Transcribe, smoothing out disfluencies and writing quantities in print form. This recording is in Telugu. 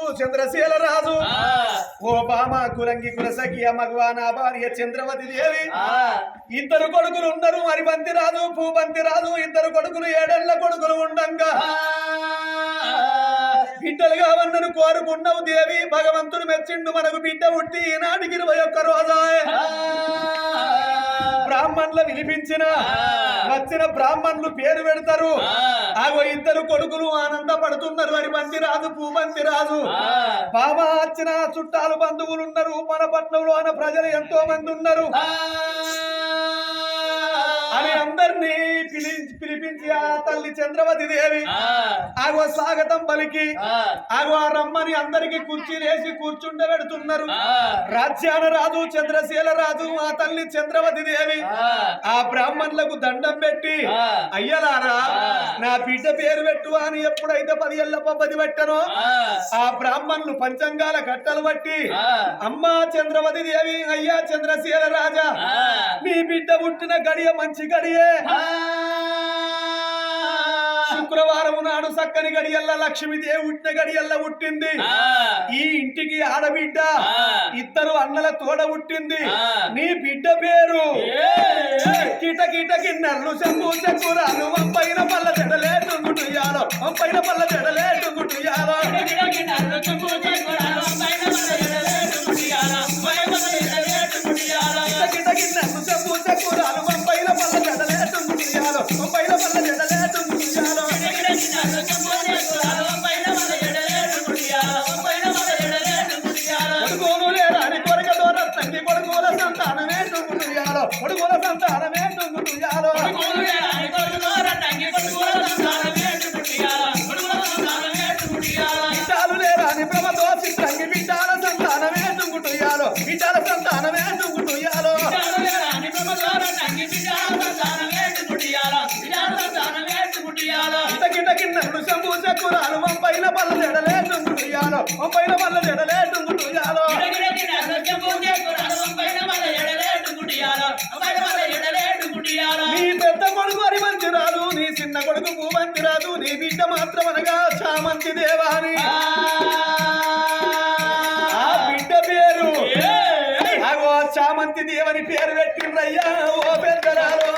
రాజు చంద్రశీల రాజు ఓ బామ కులంగి కులసఖియ మగవా నా భార్య చంద్రవతి దేవి ఇద్దరు కొడుకులు ఉన్నారు మరిబంతి రాజు పూబంతి రాజు ఇద్దరు కొడుకులు 7 ఏళ్ల కొడుకులు ఉండంగా బిడ్డలుగా వన్నను కోరుకున్నావు దేవి భగవంతుడు మెచ్చిండు మనకు బిడ్డ పుట్టి ఈనాటికి 21 రోజాయే బ్రాహ్మణులు వినిపించిన వచ్చిన బ్రాహ్మణులు పేరు పెడతారు ఆగో ఇద్దరు కొడుకులు ఆనందపడుతున్నారు మరిబంతి రాజు పూబంతి రాజు బాబా వచ్చిన చుట్టాలు బంధువులు ఉన్నారు మన పట్నంలో అన్న ప్రజలు ఎంతో మంది ఉన్నారు అని అందరినీ పిలిపించి ఆ తల్లి చంద్రవతి దేవి ఆగో స్వాగతం పలికి ఆగో ఆ రమ్మని అందరికి కుర్చీలేసి కూర్చుండబెడుతున్నారు రాజ్యాన రాజు చంద్రశీల రాజు ఆ తల్లి చంద్రవతి దేవి ఆ బ్రాహ్మణులకు దండం పెట్టి అయ్యలారా నా బిడ్డ పేరు పెట్టు అని ఎప్పుడైతే 10 ఏళ్ల పబ్బది పెట్టనో ఆ బ్రాహ్మణులు పంచంగాల కట్టలు బట్టి అమ్మా చంద్రవతి దేవి అయ్యా చంద్రశీల రాజా నీ బిడ్డ పుట్టిన గడియ మంచి గడియే శుక్రవారం నాడు చక్కని గడియల్ల లక్ష్మీదేవి పుట్టిన గడియల్ల పుట్టింది ఈ ఇంటికి ఆడబిడ్డ ఇద్దరు అన్నల తోడ పుట్టింది నీ బిడ్డ పేరు కిటకిట కిన్నెర్లు చెంపు చెక్కురాలు పైన పల్ల చెడలే టుంగుటుయాలో పైన పల్ల చెడలే టుంగుటుయాలో కిటకిట కిన్నెర్లు చెంపు చెక్కురాలు పైన పల్ల చెడలే టుంగుటుయాలో పైన పల్ల చెడలే టుంగుటుయాలో కొడుకోను లేరాని కొరకతో రత్నంగి కొడుకోల సంతానమే టుంగుటుయాలో కొడుకోల సంతానమే టుంగుటుయాలో బిడ్డాలు లేరాని భ్రమతో చిత్రంగి బిడ్డాల సంతానమే టుంగుటుయాలో బిడ్డాల సంతానమే టుంగుటుయాలో కిన్నరుడు శంభు చక్కురాలు పైన పల్ల జడలే టుంగుటుయాలో పైన పల్ల జడలే టుంగుటుయాలో నీ పెద్ద కొడుకు హరిమంతి రాదు నీ చిన్న కొడుకు పూమంతి రాదు నీ బిడ్డ మాత్రం అనగా చామంతి దేవాని ఆ బిడ్డ పేరు చామంతి దేవని పేరు పెట్టిండ్రయ్యా ఓ పెద్దరాలు